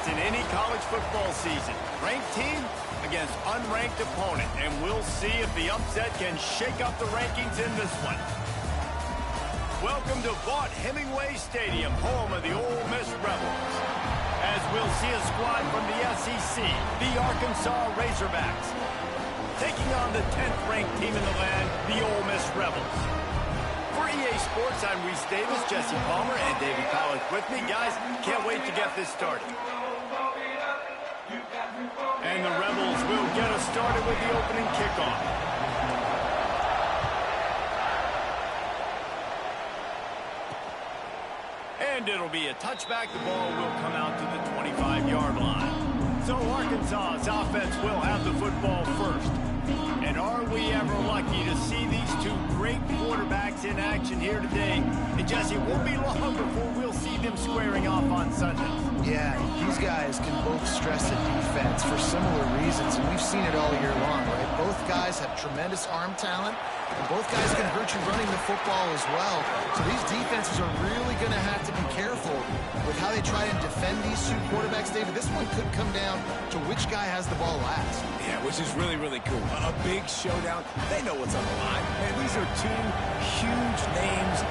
in any college football season. Ranked team against unranked opponent, and we'll see if the upset can shake up the rankings in this one. Welcome to Vaught-Hemingway Stadium, home of the Ole Miss Rebels. As we'll see a squad from the SEC, the Arkansas Razorbacks, taking on the 10th ranked team in the land, the Ole Miss Rebels. For EA Sports, I'm Reese Davis, Jesse Palmer, and Davey Powers with me. Guys, can't wait to get this started. And the Rebels will get us started with the opening kickoff. And it'll be a touchback. The ball will come out to the 25-yard line. So Arkansas's offense will have the football first. And are we ever lucky to see these two great quarterbacks in action here today? And Jesse, it won't be long before we'll see them squaring off on Sunday. Yeah, these guys can both stress the defense for similar reasons, and we've seen it all year long, right? Both guys have tremendous arm talent, and both guys can hurt you running the football as well. So these defenses are really going to have to be careful with how they try and defend these two quarterbacks, David. This one could come down to which guy has the ball last. Yeah, which is really, really cool. A big showdown. They know what's on the line. Man, these are two huge names,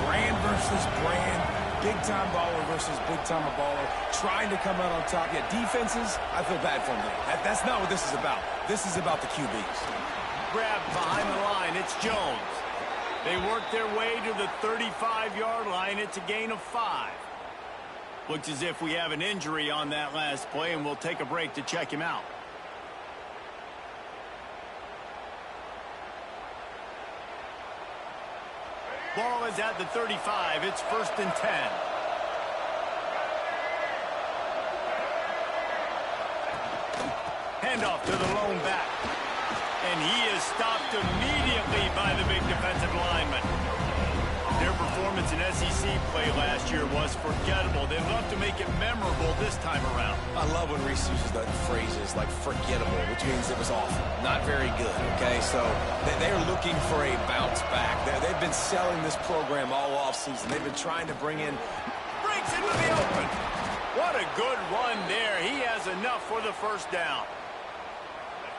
brand versus brand. Big-time baller versus big-time baller, trying to come out on top. Yeah, defenses, I feel bad for them. That's not what this is about. This is about the QBs. Grabbed behind the line, it's Jones. They work their way to the 35-yard line. It's a gain of 5. Looks as if we have an injury on that last play, and we'll take a break to check him out. Ball is at the 35. It's 1st and 10. Handoff to the lone back. And he is stopped immediately by the big defensive lineman. Their performance in SEC play last year was forgettable. They'd love to make it memorable this time around. I love when Reese uses the phrases like forgettable, which means it was awful. Not very good, okay? So they're looking for a bounce back. They've been selling this program all offseason. They've been trying to bring in... Breaks into the open. What a good run there. He has enough for the first down.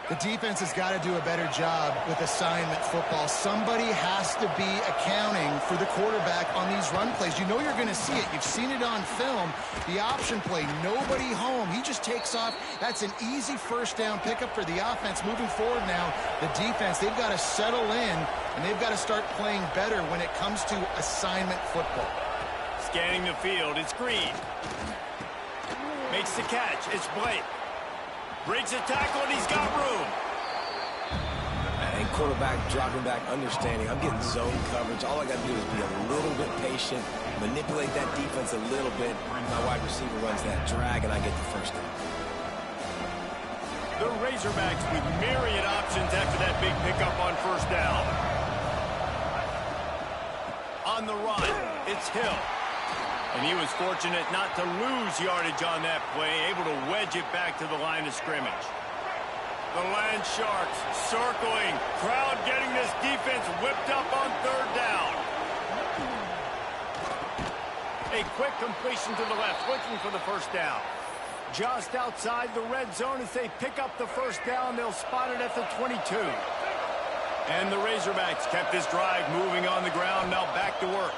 The defense has got to do a better job with assignment football. Somebody has to be accounting for the quarterback on these run plays. You know you're going to see it. You've seen it on film. The option play, nobody home. He just takes off. That's an easy first down pickup for the offense. Moving forward now, the defense, they've got to settle in, and they've got to start playing better when it comes to assignment football. Scanning the field, it's Green. Makes the catch, it's Blake. Breaks the tackle, and he's got room. And quarterback dropping back, understanding. I'm getting zone coverage. All I got to do is be a little bit patient, manipulate that defense a little bit. My wide receiver runs that drag, and I get the first down. The Razorbacks with myriad options after that big pickup on first down. On the run, it's Hill. And he was fortunate not to lose yardage on that play, able to wedge it back to the line of scrimmage. The Land Sharks circling. Crowd getting this defense whipped up on third down. A quick completion to the left, looking for the first down. Just outside the red zone as they pick up the first down. They'll spot it at the 22. And the Razorbacks kept this drive moving on the ground. Now back to work.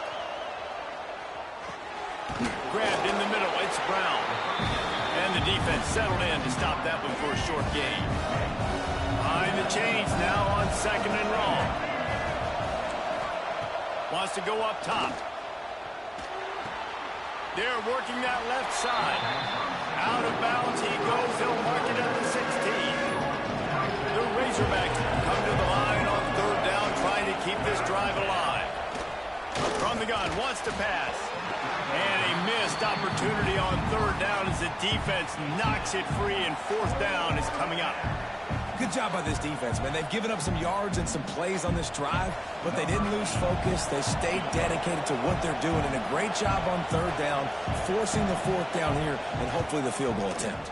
Grabbed in the middle, it's Brown. And the defense settled in to stop that one for a short gain. Behind the chains now on 2nd and long. Wants to go up top. They're working that left side. Out of bounds he goes. They'll mark it at the 16. The Razorbacks come to the line on third down, trying to keep this drive alive. From the gun, wants to pass. And a missed opportunity on third down as the defense knocks it free, and fourth down is coming up. Good job by this defense, man. They've given up some yards and some plays on this drive, but they didn't lose focus. They stayed dedicated to what they're doing, and a great job on third down, forcing the fourth down here, and hopefully the field goal attempt.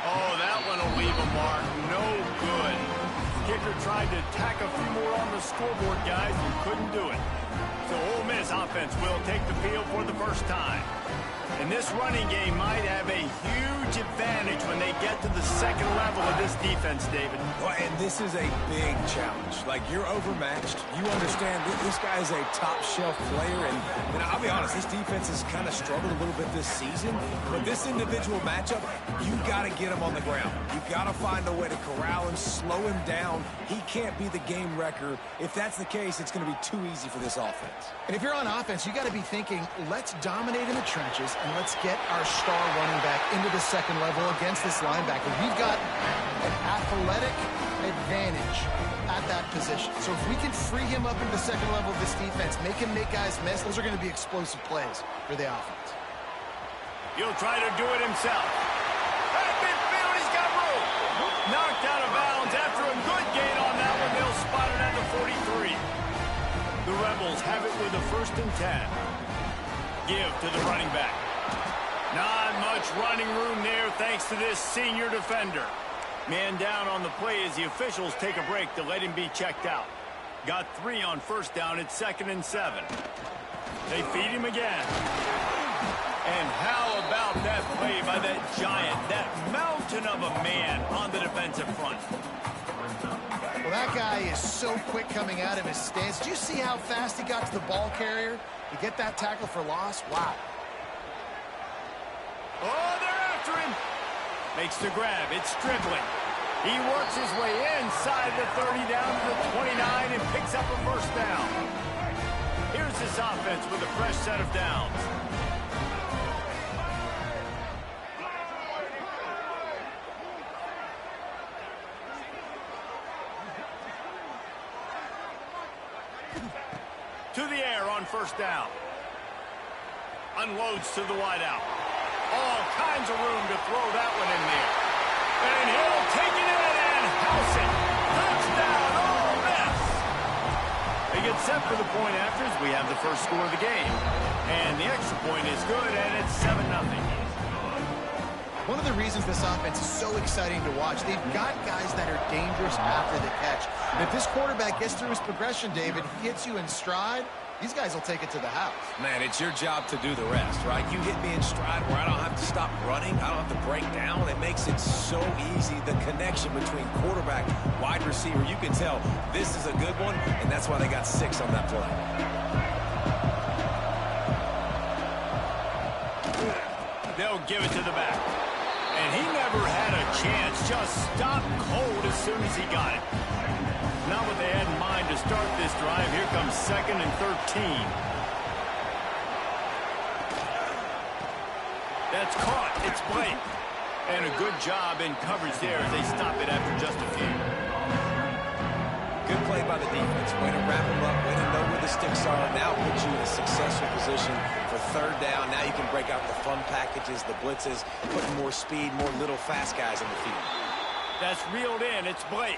Oh, that one will leave a mark. No good. Kicker tried to tack a few more on the scoreboard, guys, and couldn't do it. So Ole Miss offense will take the field for the first time. And this running game might have a huge advantage when they get to the second level of this defense, David. Well, and this is a big challenge. Like, you're overmatched. You understand that this guy is a top-shelf player. And I'll be honest, this defense has kind of struggled a little bit this season. But this individual matchup, you got to get him on the ground. You got to find a way to corral him, slow him down. He can't be the game wrecker. If that's the case, it's going to be too easy for this offense. And if you're on offense, you got to be thinking, let's dominate in the trenches and let's get our star running back into the second level against this linebacker. We've got an athletic advantage at that position. So if we can free him up into the second level of this defense, make him make guys miss, those are going to be explosive plays for the offense. He'll try to do it himself. At midfield, he's got room. Knocked out of bounds after a good gain on that one. They'll spot it at the 43. The Rebels have it with a 1st and 10. Give to the running back. Not much running room there thanks to this senior defender. Man down on the play as the officials take a break to let him be checked out. Got 3 on 1st down. It's 2nd and 7. They feed him again. And how about that play by that giant, that mountain of a man on the defensive front? Well, that guy is so quick coming out of his stance. Did you see how fast he got to the ball carrier to get that tackle for loss? Wow. Oh, they're after him. Makes the grab. It's Stribling. He works his way inside the 30 down to the 29 and picks up a 1st down. Here's this offense with a fresh set of downs. To the air on 1st down. Unloads to the wideout. All kinds of room to throw that one in there. And he'll take it in and house it. Touchdown, Ole Miss. They get set for the point afters. We have the first score of the game. And the extra point is good, and it's 7-0. One of the reasons this offense is so exciting to watch, they've got guys that are dangerous after the catch. And if this quarterback gets through his progression, David, he hits you in stride, these guys will take it to the house. Man, it's your job to do the rest, right? You hit me in stride where I don't have to stop running. I don't have to break down. It makes it so easy. The connection between quarterback, wide receiver, you can tell this is a good one, and that's why they got 6 on that play. They'll give it to the back. And he never had a chance. Just stopped cold as soon as he got it. Not what they had in mind to start this drive. Here comes 2nd and 13. That's caught. It's Blake. And a good job in coverage there as they stop it after just a few. Good play by the defense. Way to wrap them up. Way to know where the sticks are. Now put you in a successful position for 3rd down. Now you can break out the fun packages, the blitzes, putting more speed, more little fast guys on the field. That's reeled in. It's Blake.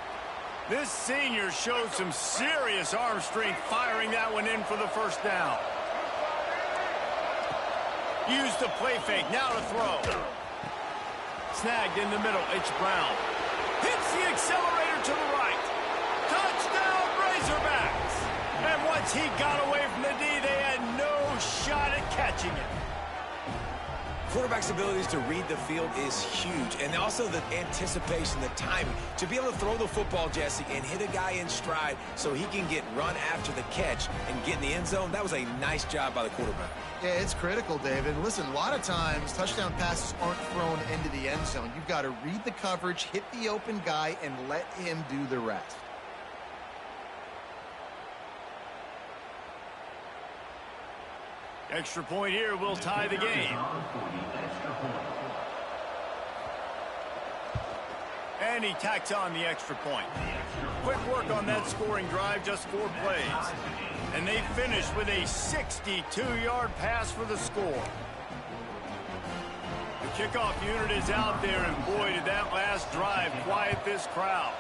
This senior showed some serious arm strength firing that one in for the 1st down. Use the play fake. Now to throw. Snagged in the middle. It's Brown. Hits the accelerator to the right. Touchdown, Razorbacks. And once he got away from the D, they had no shot at catching it. Quarterback's abilities to read the field is huge, and also the anticipation, the timing. To be able to throw the football, Jesse, and hit a guy in stride so he can get run after the catch and get in the end zone, that was a nice job by the quarterback. Yeah, it's critical, David. Listen, a lot of times touchdown passes aren't thrown into the end zone. You've got to read the coverage, hit the open guy, and let him do the rest. Extra point here will tie the game. And he tacks on the extra point. Quick work on that scoring drive, just 4 plays. And they finish with a 62-yard pass for the score. The kickoff unit is out there, and boy, did that last drive quiet this crowd.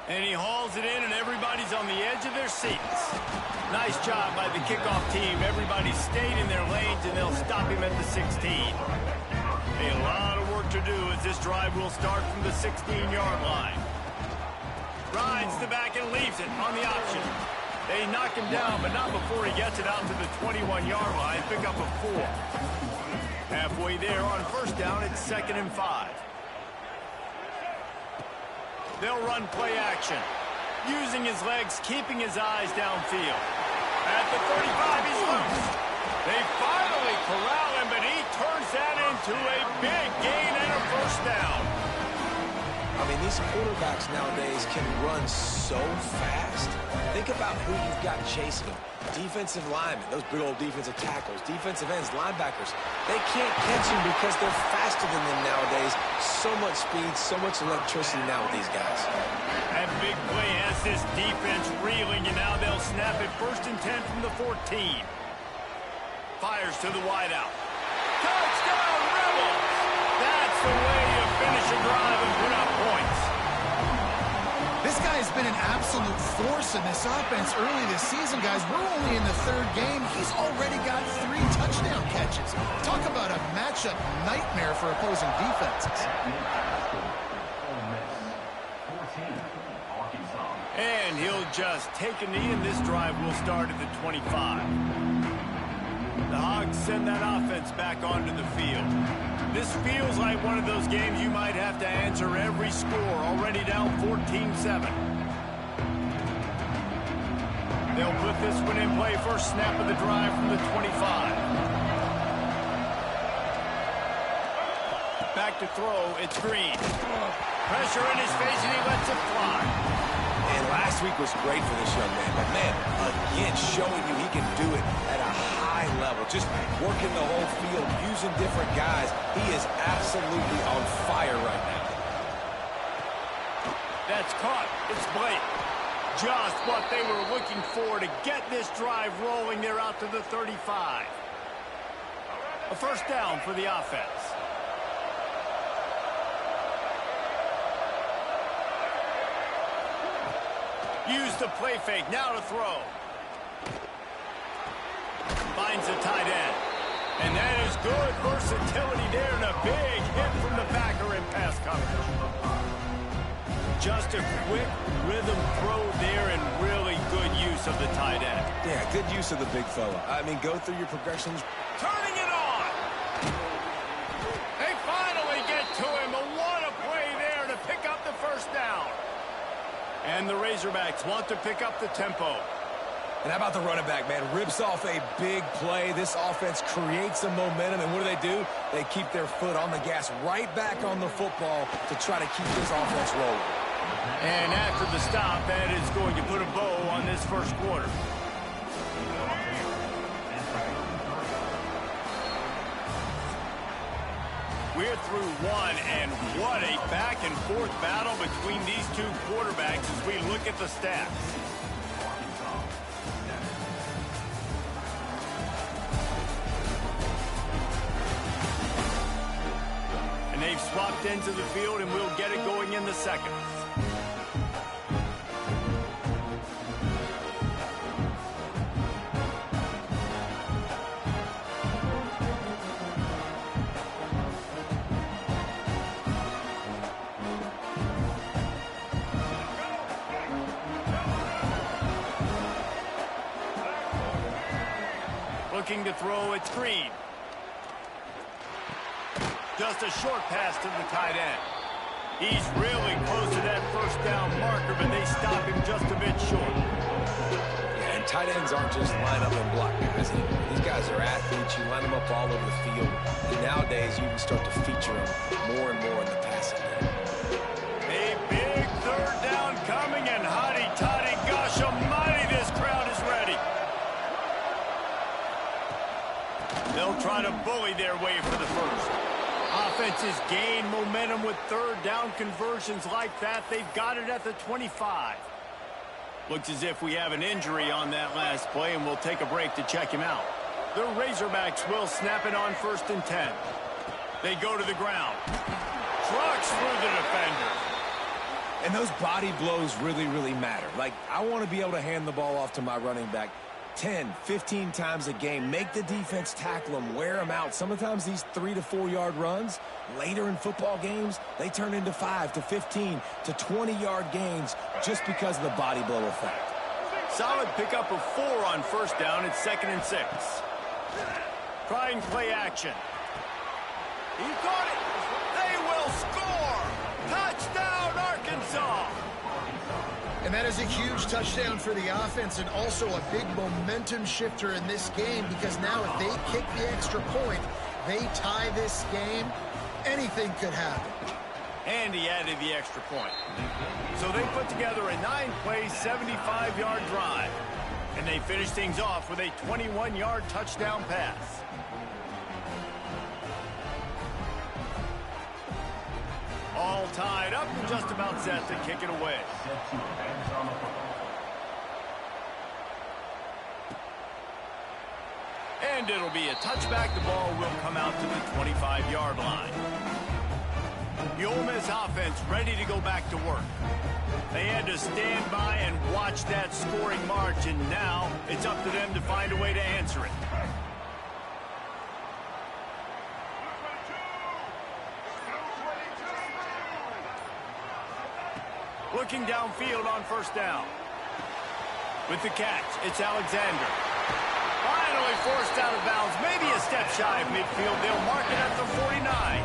And he hauls it in, and everybody's on the edge of their seats. Nice job by the kickoff team. Everybody stayed in their lanes, and they'll stop him at the 16. A lot of work to do as this drive will start from the 16-yard line. Rides the back and leaves it on the option. They knock him down, but not before he gets it out to the 21-yard line. Pick up a 4. Halfway there on first down, it's 2nd and 5. They'll run play action. Using his legs, keeping his eyes downfield. At the 35, he's loose. They finally corral him, but he turns that into a big gain and a first down. I mean, these quarterbacks nowadays can run so fast. Think about who you've got chasing them. Defensive linemen, those big old defensive tackles, defensive ends, linebackers. They can't catch them because they're faster than them nowadays. So much speed, so much electricity now with these guys. That big play has this defense reeling, and now they'll snap it 1st and 10 from the 14. Fires to the wideout. Touchdown, Rebels! That's the way you finish a drive and put up points. This guy's been an absolute force in this offense early this season, guys. We're only in the 3rd game. He's already got 3 touchdown catches. Talk about a matchup nightmare for opposing defenses. And he'll just take a knee, and this drive will start at the 25. The Hogs send that offense back onto the field. This feels like one of those games you might have to answer every score, already down 14-7. They'll put this one in play. First snap of the drive from the 25. Back to throw, it's Green. Pressure in his face, and he lets it fly. And last week was great for this young man. But, man, again, showing you he can do it at a high level. Just working the whole field, using different guys. He is absolutely on fire right now. That's caught. It's blatant. Just what they were looking for to get this drive rolling. They're out to the 35. A first down for the offense. Use the play fake. Now to throw. Finds a tight end. And that is good versatility there, and a big hit from the backer in pass coverage. Just a quick rhythm throw there, and really good use of the tight end. Yeah, good use of the big fella. I mean, go through your progressions. Turning it on. They finally get to him. But what a play there to pick up the first down. And the Razorbacks want to pick up the tempo. And how about the running back, man? Rips off a big play. This offense creates some momentum, and what do? They keep their foot on the gas, right back on the football to try to keep this offense rolling. And after the stop, that is going to put a bow on this first quarter. We're through one, and what a back-and-forth battle between these two quarterbacks as we look at the stats. And they've swapped into the field, and we'll get it going in the second. Looking to throw, it's Green. Just a short pass to the tight end. He's really close to that first down marker, but they stop him just a bit short. Yeah, and tight ends aren't just line up and block guys anymore. These guys are athletes. You line them up all over the field. And nowadays, you can start to feature them more and more in the passing game. A big third down coming, and hotty-toddy, gosh almighty, this crowd is ready. They'll try to bully their way for the first. Offenses gain momentum with third down conversions like that. They've got it at the 25. Looks as if we have an injury on that last play, and we'll take a break to check him out. The Razorbacks will snap it on 1st and 10. They go to the ground. Trucks through the defender. And those body blows really, really matter. Like, I want to be able to hand the ball off to my running back 10, 15 times a game. Make the defense tackle them, wear them out. Sometimes these 3 to 4 yard runs, later in football games, they turn into 5 to 15 to 20-yard gains just because of the body blow effect. Solid pickup of 4 on first down. It's 2nd and 6. Trying play action. He caught it. They will score. Touchdown, Arkansas. And that is a huge touchdown for the offense and also a big momentum shifter in this game, because now if they kick the extra point, they tie this game, anything could happen. And he added the extra point. So they put together a 9-play, 75-yard drive. And they finish things off with a 21-yard touchdown pass. All tied up and just about set to kick it away. And it'll be a touchback. The ball will come out to the 25-yard line. The Ole Miss offense ready to go back to work. They had to stand by and watch that scoring march, and now it's up to them to find a way to answer it. Looking downfield on first down. With the catch, it's Alexander. Finally forced out of bounds. Maybe a step shy of midfield. They'll mark it at the 49.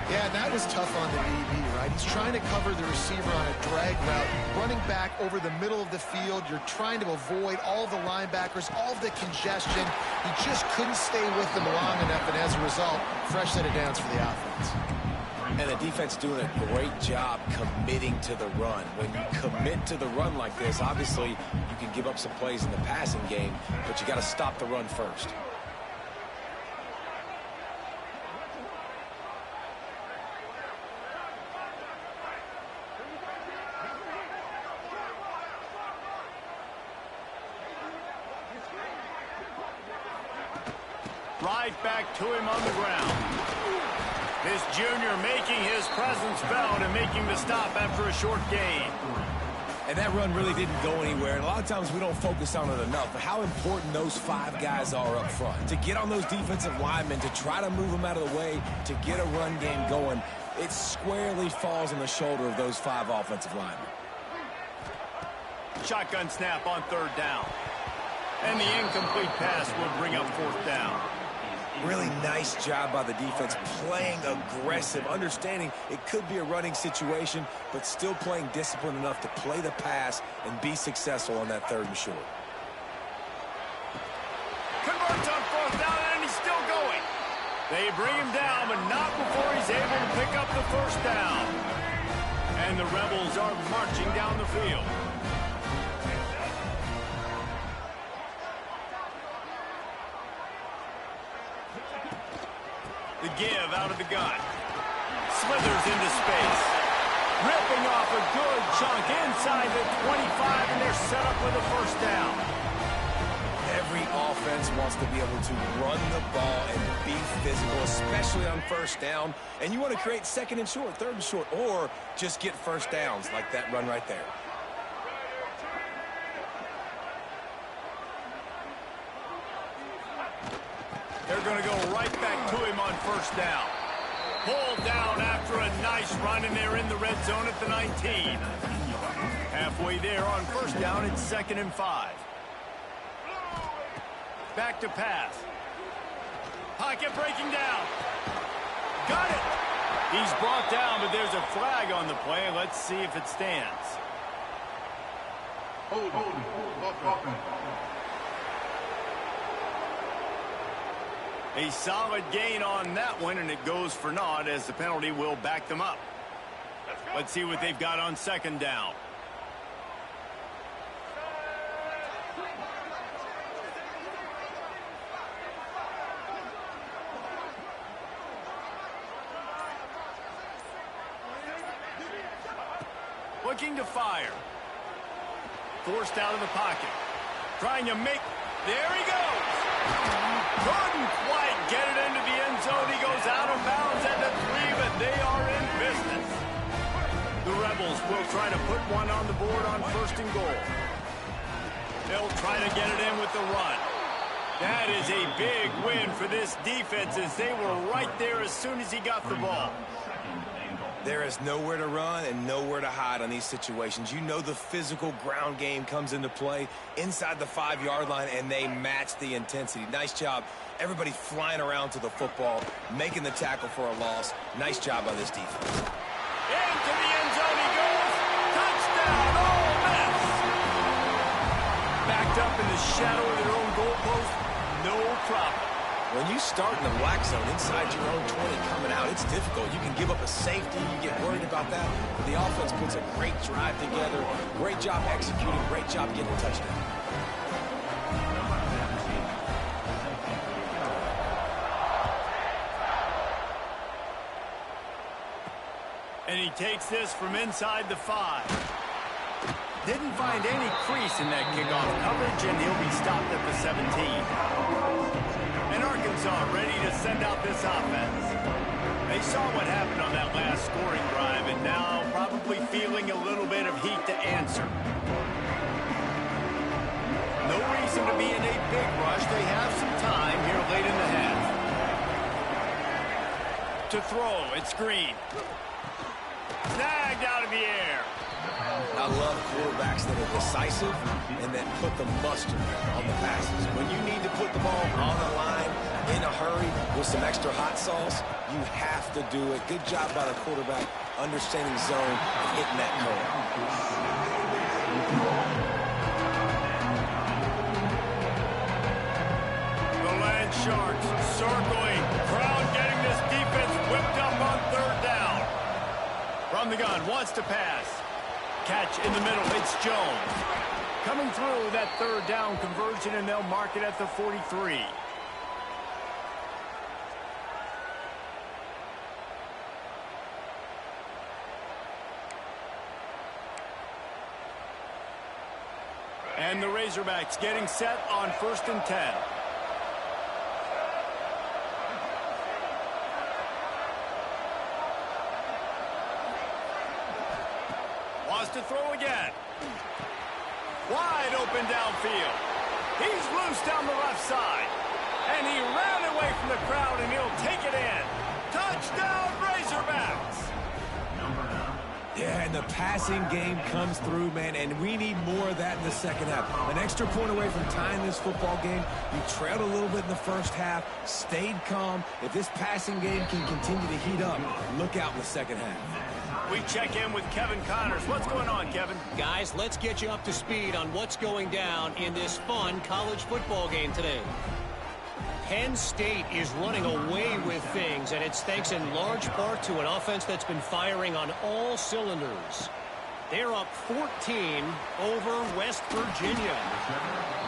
Yeah, that was tough on the DB, right? He's trying to cover the receiver on a drag route, running back over the middle of the field. You're trying to avoid all the linebackers, all the congestion. He just couldn't stay with them long enough, and as a result, fresh set of downs for the offense. And the defense doing a great job committing to the run. When you commit to the run like this, obviously you can give up some plays in the passing game, but you got to stop the run first. Right back to him on the ground. This junior making his presence felt and making the stop after a short gain. And that run really didn't go anywhere. And a lot of times we don't focus on it enough, but how important those 5 guys are up front. To get on those defensive linemen, to try to move them out of the way, to get a run game going, it squarely falls on the shoulder of those 5 offensive linemen. Shotgun snap on 3rd down. And the incomplete pass will bring up 4th down. Really nice job by the defense, playing aggressive, understanding it could be a running situation, but still playing disciplined enough to play the pass and be successful on that 3rd and short. Converts on 4th down, and he's still going. They bring him down, but not before he's able to pick up the 1st down. And the Rebels are marching down the field. The give out of the gun. Slithers into space. Ripping off a good chunk inside the 25, and they're set up with a 1st down. Every offense wants to be able to run the ball and be physical, especially on 1st down. And you want to create 2nd and short, 3rd and short, or just get 1st downs like that run right there. They're going to go right back to him on 1st down. Pulled down after a nice run, and they're in the red zone at the 19. Halfway there on 1st down, it's 2nd and 5. Back to pass. Pocket breaking down. Got it. He's brought down, but there's a flag on the play. Let's see if it stands. Hold. A solid gain on that one, and it goes for naught as the penalty will back them up. Let's see what they've got on 2nd down. Looking to fire. Forced out of the pocket. Trying to make... There he goes! Couldn't quite get it into the end zone. He goes out of bounds at the 3, but they are in business. The Rebels will try to put one on the board on 1st and goal. They'll try to get it in with the run. That is a big win for this defense as they were right there as soon as he got the ball. There is nowhere to run and nowhere to hide on these situations. You know the physical ground game comes into play inside the 5-yard line, and they match the intensity. Nice job. Everybody flying around to the football, making the tackle for a loss. Nice job by this defense. Into the end zone he goes. Touchdown, Ole Miss. Backed up in the shadow of their own goalpost, no problem. When you start in the black zone inside your own 20 coming out, it's difficult. You can give up a safety. You get worried about that. The offense puts a great drive together. Great job executing. Great job getting a touchdown. And he takes this from inside the 5. Didn't find any crease in that kickoff coverage, and he'll be stopped at the 17. And Arkansas ready to send out this offense. They saw what happened on that last scoring drive, and now probably feeling a little bit of heat to answer. No reason to be in a big rush. They have some time here late in the half. To throw, it's Green. Snagged out of the air. I love quarterbacks that are decisive and that put the mustard on the passes. When you need to put the ball on the line in a hurry with some extra hot sauce, you have to do it. Good job by the quarterback understanding zone and hitting that curve. The Land Sharks circling. Crowd getting this defense whipped up on 3rd down. From the gun, wants to pass. Catch in the middle, it's Jones. Coming through that 3rd down conversion, and they'll mark it at the 43. And the Razorbacks getting set on 1st and 10. To throw again. Wide open downfield. He's loose down the left side. And he ran away from the crowd, and he'll take it in. Touchdown, Razorbacks! Yeah, and the passing game comes through, man, and we need more of that in the second half. An extra point away from tying this football game. You trailed a little bit in the first half, stayed calm. If this passing game can continue to heat up, look out in the second half. We check in with Kevin Connors. What's going on, Kevin? Guys, let's get you up to speed on what's going down in this fun college football game today. Penn State is running away with things, and it's thanks in large part to an offense that's been firing on all cylinders. They're up 14 over West Virginia.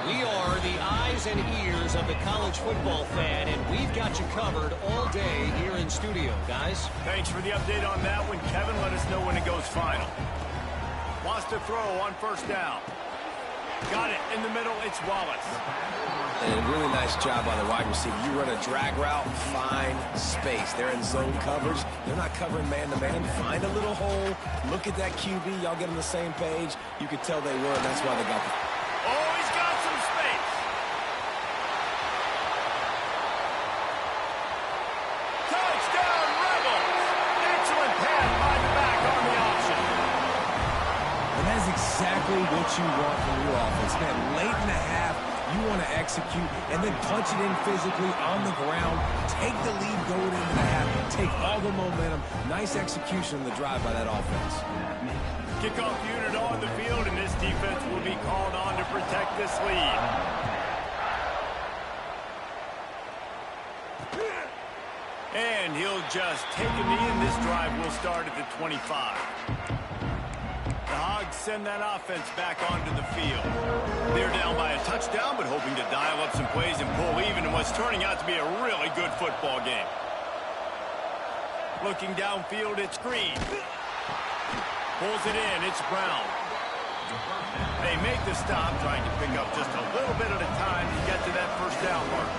We are the eyes and ears of the college football fan, and we've got you covered all day here in studio, guys. Thanks for the update on that one, Kevin. Let us know when it goes final. Wants to throw on 1st down. Got it in the middle. It's Wallace. And a really nice job by the wide receiver. You run a drag route, find space. They're in zone coverage. They're not covering man-to-man. Find a little hole. Look at that QB. Y'all get on the same page. You could tell they were, and that's why they got the... Oh, he's got some space. Touchdown, Rebels. Excellent pass by the back on the option. And that's exactly what you want from your offense. Man, late in the half, you want to execute and then punch it in physically on the ground. Take the lead going into the half. Take all the momentum. Nice execution on the drive by that offense. Kickoff unit on the field, and this defense will be called on to protect this lead. And he'll just take a knee, and this drive will start at the 25. The Hogs send that offense back onto the field. They're down by a touchdown, but hoping to dial up some plays and pull even in what's turning out to be a really good football game. Looking downfield, it's Green. Pulls it in, it's Brown. They make the stop, trying to pick up just a little bit at a time to get to that 1st down mark.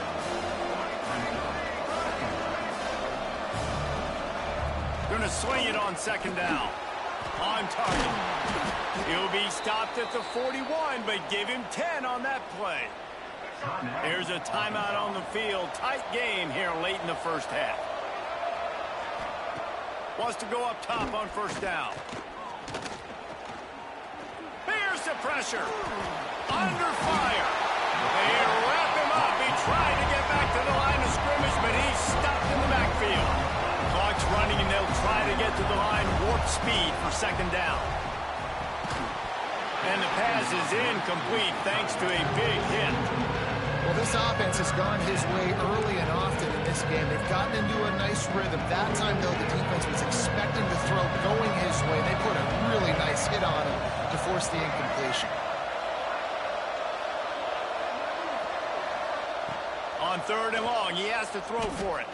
Going to swing it on 2nd down. On target. He'll be stopped at the 41, but give him 10 on that play. Here's a timeout on the field. Tight game here late in the first half. Wants to go up top on first down. Here's the pressure. Under fire. They wrap him up. He tried to get back to the line of scrimmage, but he's stopped in the backfield. Clock's running, and they'll try to get to the line warp speed for second down. And the pass is incomplete thanks to a big hit. Well, this offense has gone his way early and often in this game. They've gotten into a nice rhythm. That time, though, the defense was expecting the throw going his way. They put a really nice hit on him to force the incompletion. On third and long, he has to throw for it.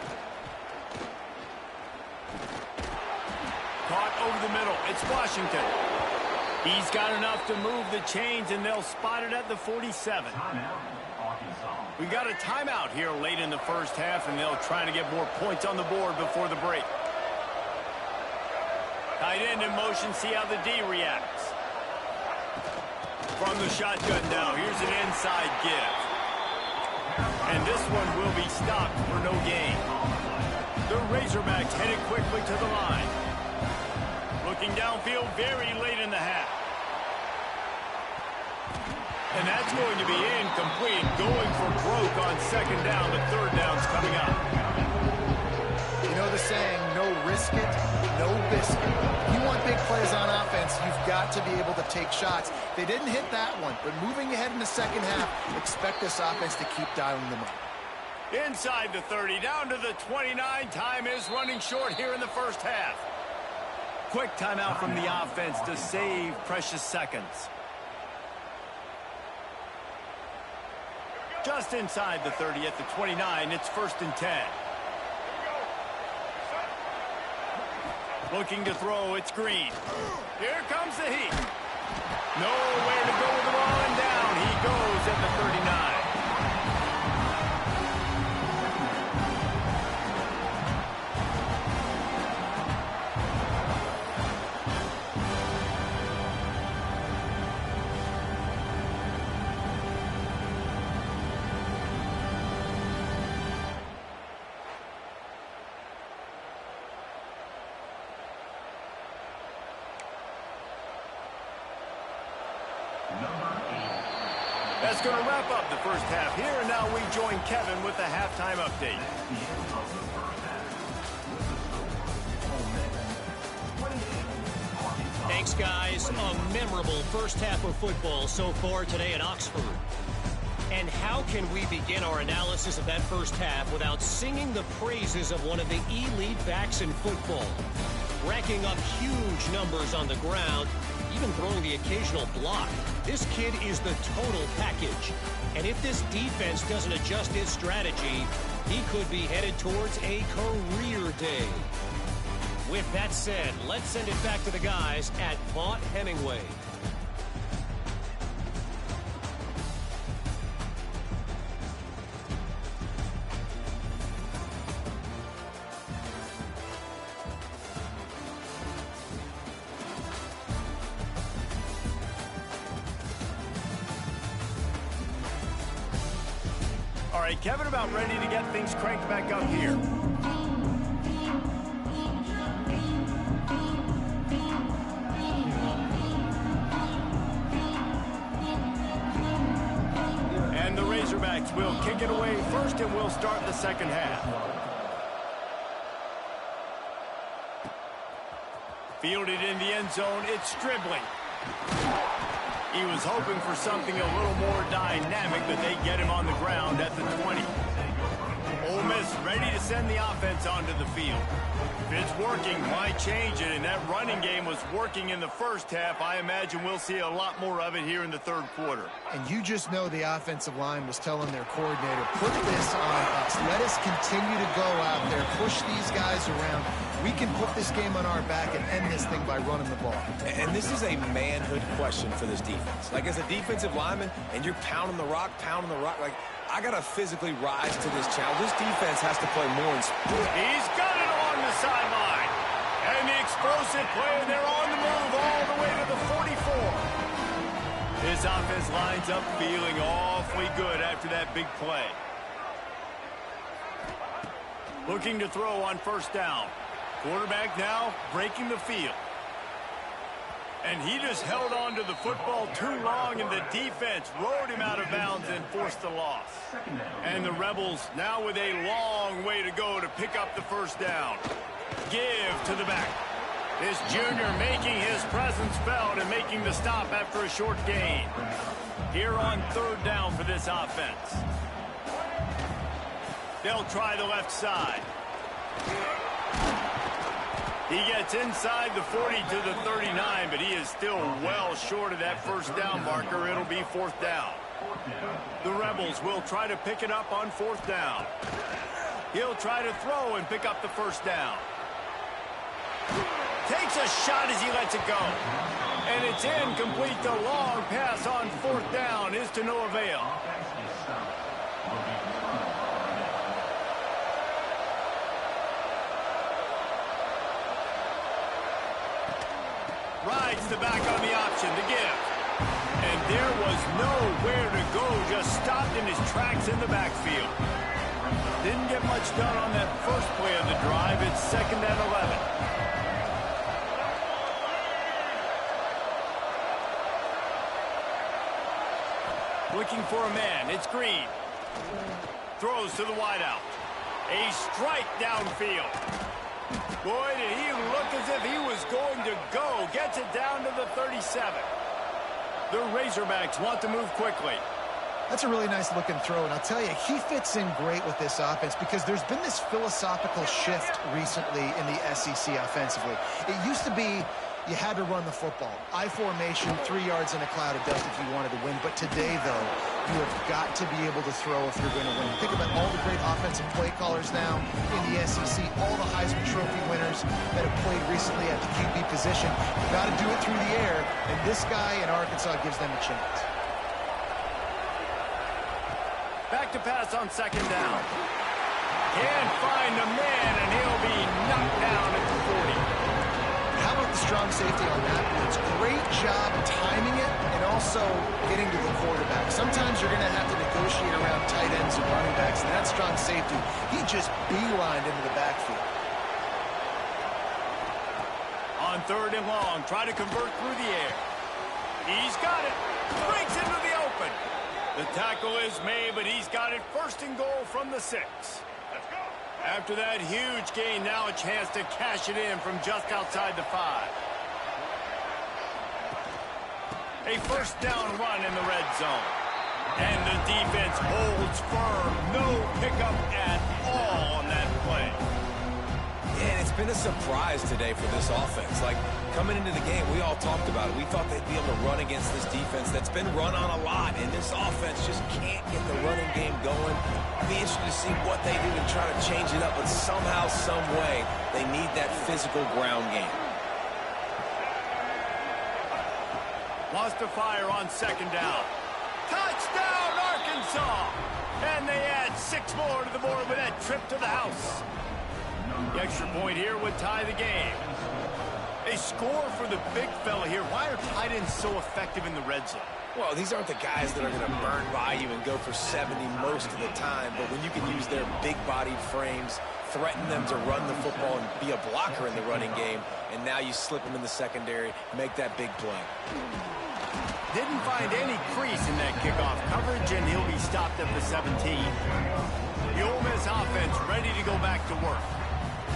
Caught over the middle. It's Washington. He's got enough to move the chains, and they'll spot it at the 47. We got a timeout here late in the first half, and they'll try to get more points on the board before the break. Tight end in motion, see how the D reacts. From the shotgun now, here's an inside give. And this one will be stopped for no gain. The Razorbacks headed quickly to the line. Looking downfield very late in the half. And that's going to be incomplete. Going for broke on second down, but third down's coming up. You know the saying, no risk it, no biscuit. If you want big plays on offense, you've got to be able to take shots. They didn't hit that one, but moving ahead in the second half, expect this offense to keep dialing them up. Inside the 30, down to the 29. Time is running short here in the first half. Quick timeout from the offense to save precious seconds. Just inside the 30 at the 29, it's 1st and 10. Looking to throw, it's Green. Here comes the heat. Nowhere to go with the ball, and down he goes at the 39. That's going to wrap up the first half here, and now we join Kevin with the halftime update. Thanks, guys. A memorable first half of football so far today at Oxford. And how can we begin our analysis of that first half without singing the praises of one of the elite backs in football? Racking up huge numbers on the ground, even throwing the occasional block. This kid is the total package. And if this defense doesn't adjust its strategy, he could be headed towards a career day. With that said, let's send it back to the guys at Vaught Hemingway. All right, Kevin, about ready to get things cranked back up here. And the Razorbacks will kick it away first, and we'll start the second half. Fielded in the end zone, it's Stribling. He was hoping for something a little more dynamic, but they get him on the ground at the 20. Ole Miss ready to send the offense onto the field. If it's working, why change it? And that running game was working in the first half. I imagine we'll see a lot more of it here in the third quarter. And you just know the offensive line was telling their coordinator, put this on us. Let us continue to go out there, push these guys around. We can put this game on our back and end this thing by running the ball. And this is a manhood question for this defense. Like, as a defensive lineman, and you're pounding the rock, like, I got to physically rise to this challenge. This defense has to play more in sport. He's got it along the sideline. And the explosive play, and they're on the move all the way to the 44. This offense lines up feeling awfully good after that big play. Looking to throw on first down. Quarterback now breaking the field. And he just held on to the football too long, and the defense rode him out of bounds and forced the loss. And the Rebels now with a long way to go to pick up the first down. Give to the back. This junior making his presence felt and making the stop after a short gain. Here on third down for this offense. They'll try the left side. He gets inside the 40 to the 39, but he is still well short of that first down marker. It'll be fourth down. The Rebels will try to pick it up on fourth down. He'll try to throw and pick up the first down. Takes a shot as he lets it go. And it's incomplete. The long pass on fourth down is to no avail. Rides the back on the option to give. And there was nowhere to go, just stopped in his tracks in the backfield. Didn't get much done on that first play of the drive. It's 2nd and 11. Looking for a man. It's Green. Throws to the wideout. A strike downfield. Boy, did he look as if he was going to go. Gets it down to the 37. The Razorbacks want to move quickly. That's a really nice looking throw, and I'll tell you, he fits in great with this offense because there's been this philosophical shift recently in the SEC offensively. It used to be you had to run the football. I formation, 3 yards in a cloud of dust if you wanted to win. But today, though, you have got to be able to throw if you're going to win. Think about all the great offensive play callers now in the SEC, all the Heisman Trophy winners that have played recently at the QB position. You've got to do it through the air, and this guy in Arkansas gives them a chance. Back to pass on 2nd down. Can't find the man, and he'll be knocked down at the 40. How about the strong safety on that blitz? Great job timing it and also getting to the quarterback. Sometimes you're going to have to negotiate around tight ends and running backs, and that strong safety, he just beelined into the backfield. On 3rd and long, try to convert through the air. He's got it. Breaks into the open. The tackle is made, but he's got it 1st and goal from the 6. After that huge gain, now a chance to cash it in from just outside the 5. A first down run in the red zone. And the defense holds firm. No pickup at all on that play. Yeah, and it's been a surprise today for this offense. Like, coming into the game, we all talked about it. We thought they'd be able to run against this defense that's been run on a lot, and this offense just can't get the running game going. I'd be interested to see what they do to try to change it up, but somehow, some way, they need that physical ground game. Wants to fire on 2nd down. Touchdown, Arkansas! And they add 6 more to the board with that trip to the house. The extra point here would tie the game. A score for the big fella here. Why are tight ends so effective in the red zone? Well, these aren't the guys that are going to burn by you and go for 70 most of the time, but when you can use their big-bodied frames, threaten them to run the football and be a blocker in the running game, and now you slip them in the secondary, make that big play. Didn't find any crease in that kickoff coverage, and he'll be stopped at the 17. The Ole Miss offense ready to go back to work.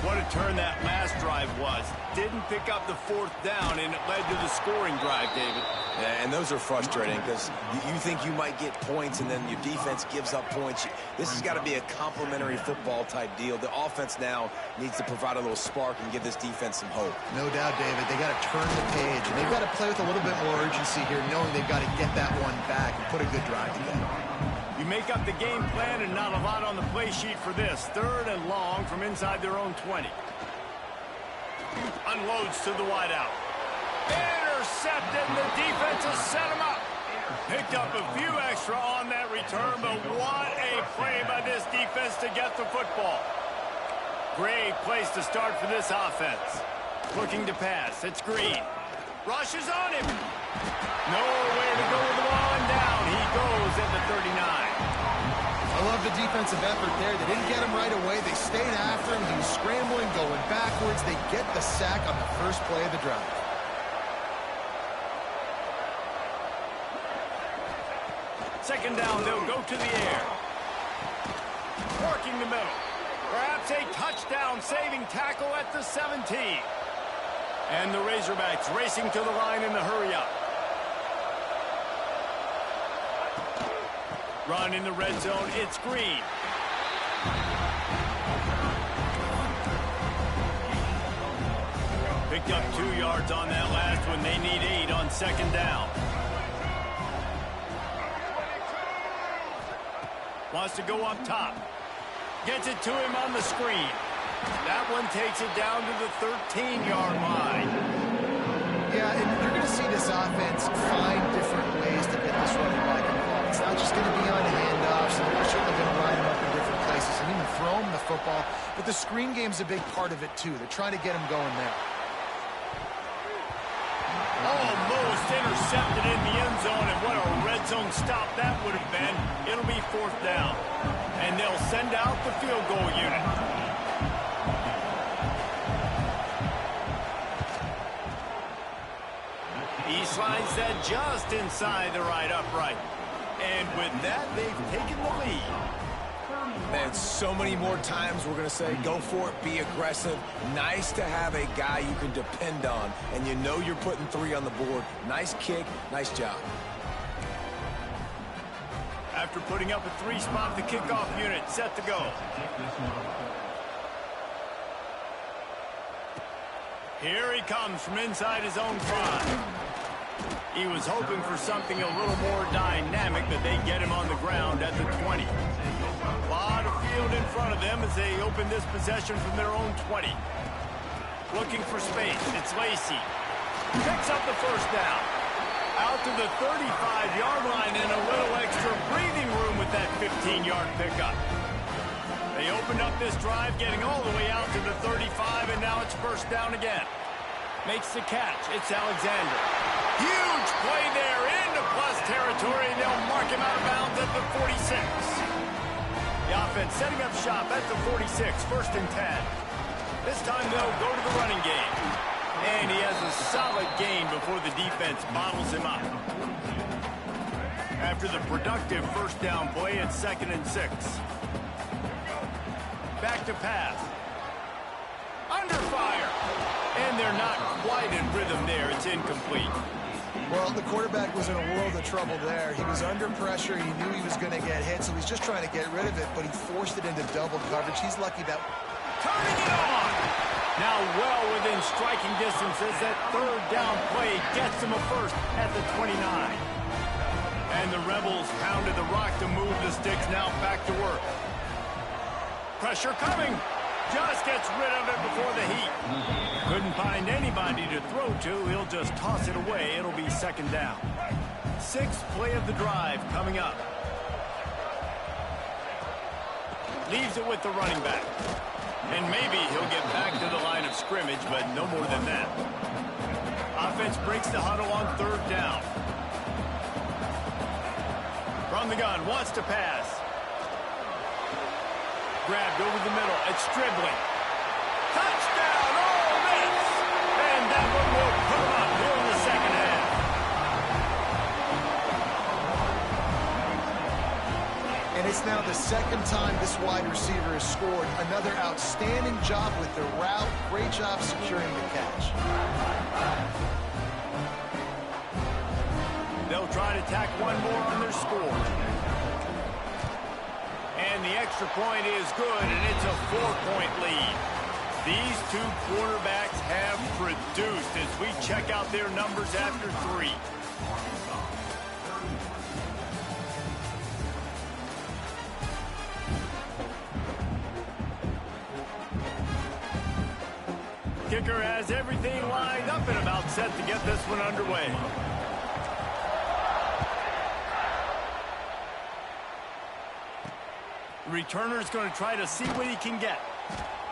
What a turn that last drive was. Didn't pick up the 4th down, and it led to the scoring drive, David. Yeah, and those are frustrating because you think you might get points, and then your defense gives up points. This has got to be a complementary football type deal. The offense now needs to provide a little spark and give this defense some hope. No doubt, David. They got to turn the page, and they've got to play with a little bit more urgency here, knowing they've got to get that one back and put a good drive together. You make up the game plan and not a lot on the play sheet for this. 3rd and long from inside their own 20. Unloads to the wideout. Intercepted. The defense has set him up. Picked up a few extra on that return, but what a play by this defense to get the football. Great place to start for this offense. Looking to pass. It's Green. Rushes on him. Nowhere to go with the ball, and down he goes at the 39. I love the defensive effort there. They didn't get him right away. They stayed after him. He was scrambling, going backwards. They get the sack on the first play of the drive. Second down, they'll go to the air. Working the middle. Perhaps a touchdown-saving tackle at the 17. And the Razorbacks racing to the line in the hurry-up. Run in the red zone. It's Green. Picked up 2 yards on that last one. They need 8 on second down. Wants to go up top. Gets it to him on the screen. That one takes it down to the 13-yard line. Yeah, and you're going to see this offense find different ways to get this running back involved. It's not just going to be on handoffs, and they're certainly going to line him up in different places and even throw him the football. But the screen game's a big part of it, too. They're trying to get him going there. Almost intercepted in the end zone, and what a red zone stop that would have been. It'll be fourth down, and they'll send out the field goal unit. He slides that just inside the right upright, and with that, they've taken the lead. Man, so many more times we're going to say, go for it, be aggressive. Nice to have a guy you can depend on, and you know you're putting 3 on the board. Nice kick, nice job. After putting up a 3-spot, the kickoff unit set to go. Here he comes from inside his own 5. He was hoping for something a little more dynamic, but they get him on the ground at the 20. A lot of field in front of them as they open this possession from their own 20. Looking for space. It's Lacey. Picks up the first down. Out to the 35-yard line and a little extra breathing room with that 15-yard pickup. They opened up this drive, getting all the way out to the 35, and now it's first down again. Makes the catch. It's Alexander. Huge play there into plus territory, and they'll mark him out of bounds at the 46. The offense setting up shop at the 46, first and 10. This time they'll go to the running game. And he has a solid gain before the defense bottles him up. After the productive first down play, it's second and 6. Back to pass. Under fire. And they're not quite in rhythm there. It's incomplete. Well, the quarterback was in a world of trouble there. He was under pressure. He knew he was going to get hit, so he's just trying to get rid of it, but he forced it into double coverage. He's lucky that... Turning it on! Now well within striking distance as that third down play gets him a first at the 29. And the Rebels pounded the rock to move the sticks, now back to work. Pressure coming. Just gets rid of it before the heat. Couldn't find anybody to throw to. He'll just toss it away. It'll be second down. 6th play of the drive coming up. Leaves it with the running back. And maybe he'll get back to the line of scrimmage, but no more than that. Offense breaks the huddle on third down. From the gun, wants to pass. Grabbed over the middle. It's dribbling. Touchdown! Oh, miss! And that one will put him up here in the second half. And it's now the second time this wide receiver has scored. Another outstanding job with the route. Great job securing the catch. They'll try to tack one more on their score. And the extra point is good, and it's a 4-point lead. These two quarterbacks have produced as we check out their numbers after 3. Kicker has everything lined up and about set to get this one underway. Returner's going to try to see what he can get.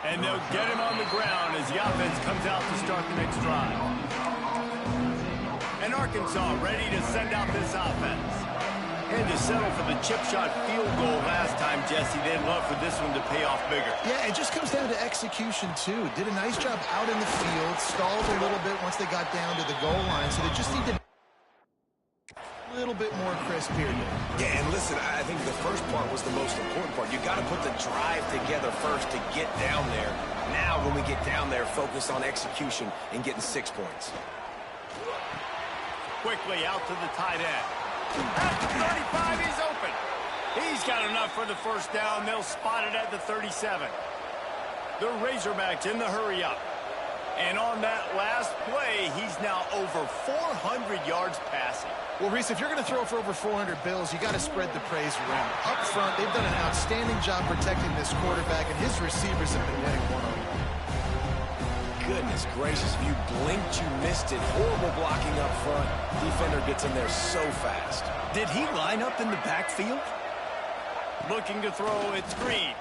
And they'll get him on the ground as the offense comes out to start the next drive. And Arkansas ready to send out this offense. Had to settle for the chip shot field goal last time, Jesse. They'd love for this one to pay off bigger. Yeah, it just comes down to execution, too. Did a nice job out in the field, stalled a little bit once they got down to the goal line, so they just need to a little bit more crisp here. Yeah, and listen, I think the first part was the most important part. You got to put the drive together first to get down there. Now, when we get down there, focus on execution and getting 6 points. Quickly out to the tight end. At the 35, he's open. He's got enough for the first down. They'll spot it at the 37. The Razorbacks in the hurry-up. And on that last play, he's now over 400 yards passing. Well, Reese, if you're going to throw for over 400 bills, you got to spread the praise around. Up front, they've done an outstanding job protecting this quarterback, and his receivers have been winning one-on-one. Goodness gracious, if you blinked, you missed it. Horrible blocking up front. Defender gets in there so fast. Did he line up in the backfield? Looking to throw, it's Green.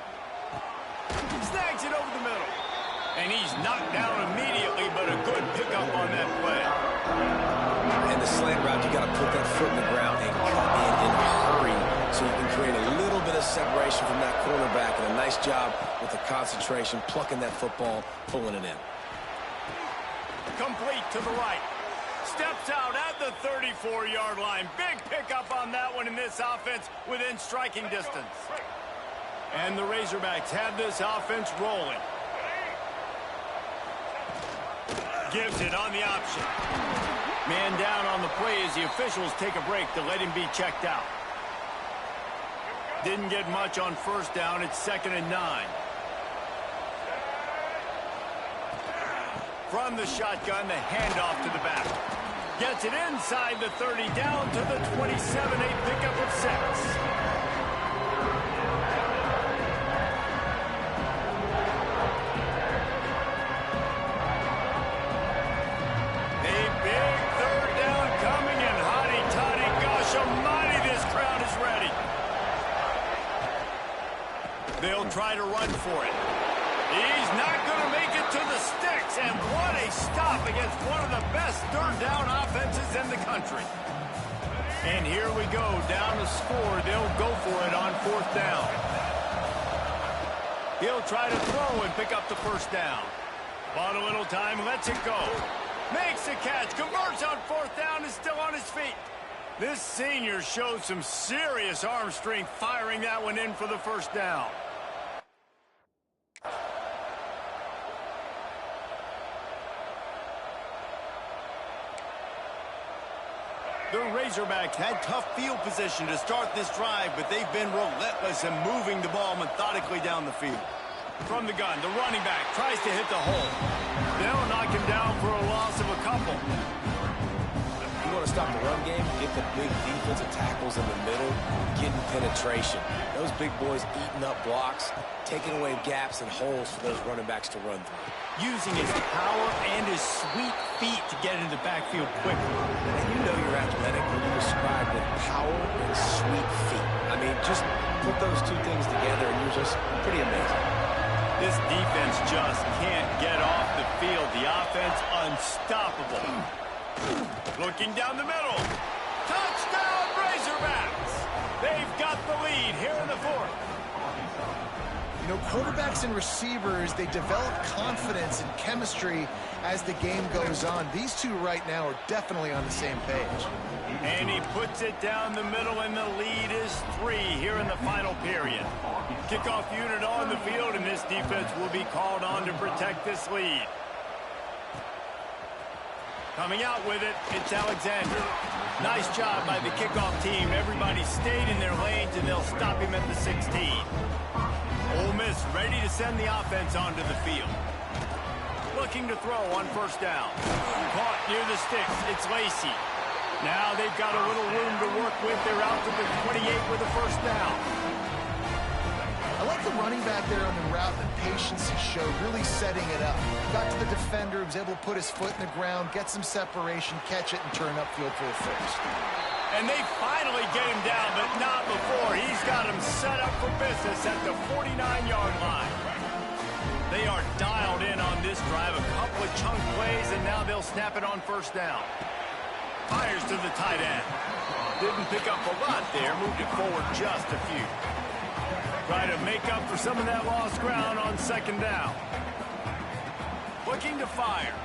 Snags it over the middle. And he's knocked down immediately, but a good pickup on that play. And the slant route, you got to put that foot in the ground and cut in a hurry so you can create a little bit of separation from that cornerback. And a nice job with the concentration, plucking that football, pulling it in. Complete to the right. Steps out at the 34-yard line. Big pickup on that one in this offense within striking distance. And the Razorbacks have this offense rolling. Gives it on the option. Man down on the play as the officials take a break to let him be checked out. Didn't get much on first down. It's 2nd and 9. From the shotgun, the handoff to the back. Gets it inside the 30, down to the 27, a pickup of 6. A big 3rd down coming in. Hotty toddy, gosh almighty, this crowd is ready. They'll try to run for it. He's not going to make it to the sticks, and what a stop against one of the best 3rd down offenses in the country. And here we go, down to score. They'll go for it on 4th down. He'll try to throw and pick up the 1st down. Bought a little time, lets it go. Makes the catch, converts on 4th down, is still on his feet. This senior shows some serious arm strength, firing that one in for the 1st down. The Razorbacks had tough field position to start this drive, but they've been relentless in moving the ball methodically down the field. From the gun, the running back tries to hit the hole. They'll knock him down for a loss of a couple. You want to stop the run game, get the big defensive tackles in the middle, getting penetration. Those big boys eating up blocks, taking away gaps and holes for those running backs to run through. Using his power and his sweet feet to get into the backfield quickly. And you know you're athletic when you describe with power and sweet feet. I mean, just put those two things together and you're just pretty amazing. This defense just can't get off the field. The offense unstoppable. Looking down the middle. Touchdown, Razorbacks! They've got the lead here in the 4th. You know, quarterbacks and receivers, they develop confidence and chemistry as the game goes on. These two right now are definitely on the same page. And he puts it down the middle, and the lead is 3 here in the final period. Kickoff unit on the field, and this defense will be called on to protect this lead. Coming out with it, it's Alexander. Nice job by the kickoff team. Everybody stayed in their lanes, and they'll stop him at the 16. Ole Miss ready to send the offense onto the field. Looking to throw on 1st down. Caught near the sticks. It's Lacey. Now they've got a little room to work with. They're out to the 28 with the 1st down. I like the running back there on the route and the patience he showed, really setting it up. Got to the defender, was able to put his foot in the ground, get some separation, catch it, and turn upfield for a 1st. And they finally get him down, but not before. He's got him set up for business at the 49-yard line. They are dialed in on this drive. A couple of chunk plays, and now they'll snap it on first down. Fires to the tight end. Didn't pick up a lot there. Moved it forward just a few. Try to make up for some of that lost ground on second down. Looking to fire.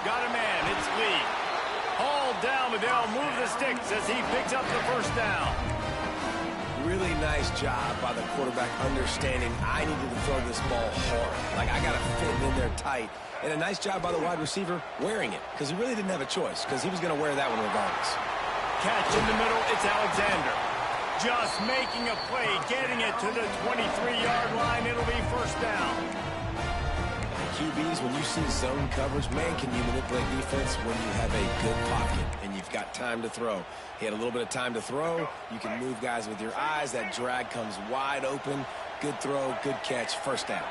Got a man. It's Lee. Hauled down, but they'll move the sticks as he picks up the first down. Really nice job by the quarterback understanding I needed to throw this ball hard. Like, I got to fit it in there tight. And a nice job by the wide receiver wearing it, because he really didn't have a choice, because he was going to wear that one regardless. Catch in the middle. It's Alexander. Just making a play, getting it to the 23-yard line. It'll be first down. QBs, when you see zone coverage, man, can you manipulate defense when you have a good pocket and you've got time to throw. He had a little bit of time to throw. You can move guys with your eyes. That drag comes wide open. Good throw, good catch, first down.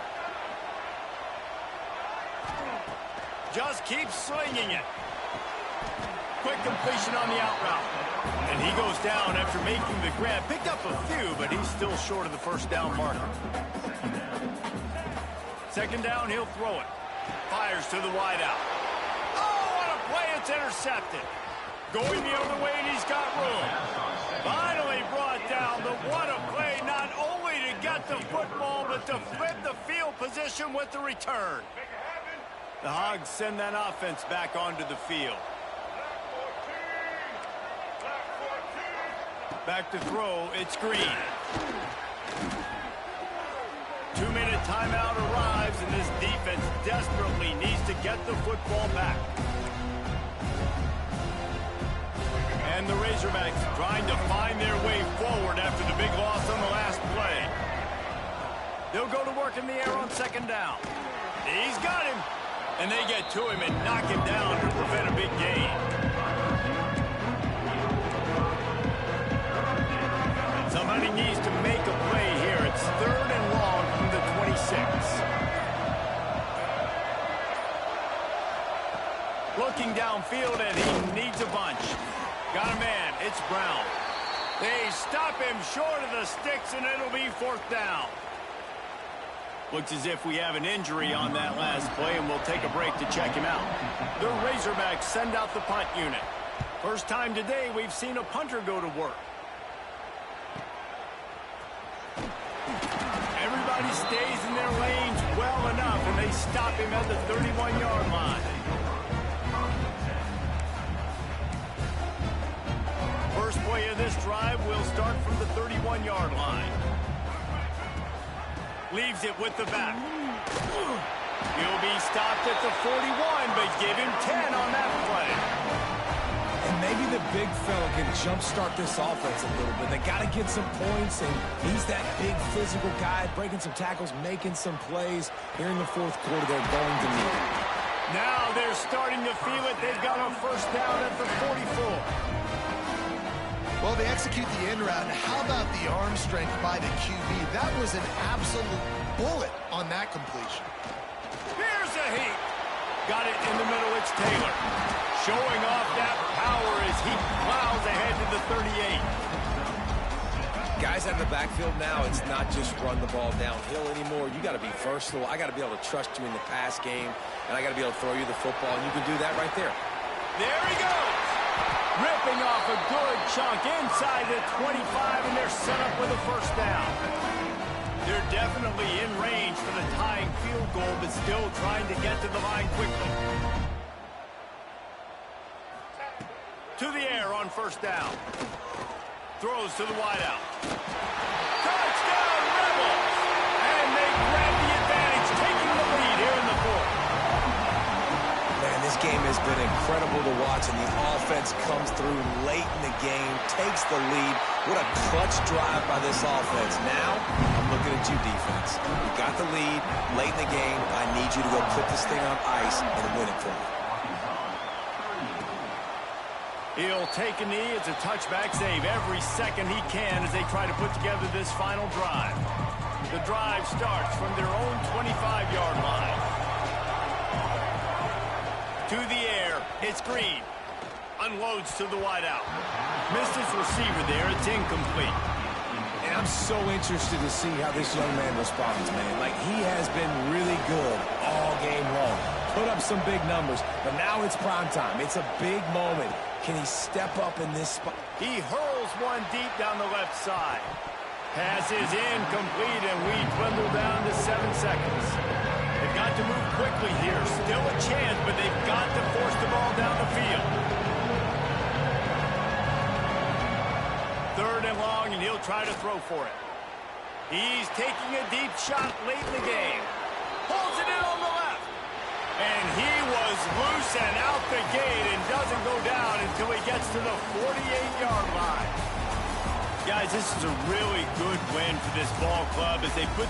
Just keep slinging it. Quick completion on the out route. And he goes down after making the grab. Picked up a few, but he's still short of the first down marker. Second down, he'll throw it. Fires to the wide out. Oh, what a play. It's intercepted. Going the other way, and he's got room. Finally brought down. What a play, not only to get the football, but to flip the field position with the return. The Hogs send that offense back onto the field. Back to throw, it's Green. 2-minute timeout arrives, and this defense desperately needs to get the football back. And the Razorbacks trying to find their way forward after the big loss on the last play. They'll go to work in the air on second down. He's got him. And they get to him and knock him down to prevent a big gain. Somebody needs to make a play here. It's third and long from the 26. Looking downfield, and he needs a bunch. Got a man. It's Brown. They stop him short of the sticks, and it'll be fourth down. Looks as if we have an injury on that last play, and we'll take a break to check him out. The Razorbacks send out the punt unit. First time today we've seen a punter go to work. Everybody stays in their lanes well enough, and they stop him at the 31-yard line. First play of this drive will start from the 31-yard line. Leaves it with the back. He'll be stopped at the 41, but give him 10 on that play. And maybe the big fella can jumpstart this offense a little bit. They got to get some points, and he's that big physical guy, breaking some tackles, making some plays. Here in the fourth quarter, they're going to need it. Now they're starting to feel it. They've got a first down at the 44. Well, they execute the in route, and how about the arm strength by the QB? That was an absolute bullet on that completion. Here's a heat. Got it in the middle. It's Taylor. Showing off that power as he plows ahead to the 38. Guys out of the backfield now, it's not just run the ball downhill anymore. You got to be versatile. I got to be able to trust you in the pass game, and I got to be able to throw you the football, and you can do that right there. There he goes. Ripping off a good chunk inside the 25, and they're set up with a first down. They're definitely in range for the tying field goal, but still trying to get to the line quickly. To the air on first down. Throws to the wideout. Touchdown, Rebels! And they grab the advantage, taking the lead here in the fourth. Man, this game has been incredible to watch, and the offense comes through late in the game, takes the lead. What a clutch drive by this offense. Now, I'm looking at you, defense. You got the lead late in the game. I need you to go put this thing on ice and win it for me. He'll take a knee. It's a touchback save every second he can as they try to put together this final drive. The drive starts from their own 25-yard line. To the air, it's Green. Unloads to the wideout. Missed his receiver there, it's incomplete. And I'm so interested to see how this young man responds, man. Like, he has been really good all game long. Put up some big numbers, but now it's prime time. It's a big moment. Can he step up in this spot? He hurls one deep down the left side. Pass is incomplete, and we dwindle down to 7 seconds. They've got to move quickly here. Still a chance, but they've got to force the ball down the field. 3rd and long, and he'll try to throw for it. He's taking a deep shot late in the game. Holds it in on the left. And he was loose and out the gate and doesn't go down until he gets to the 48-yard line. Guys, this is a really good win for this ball club as they put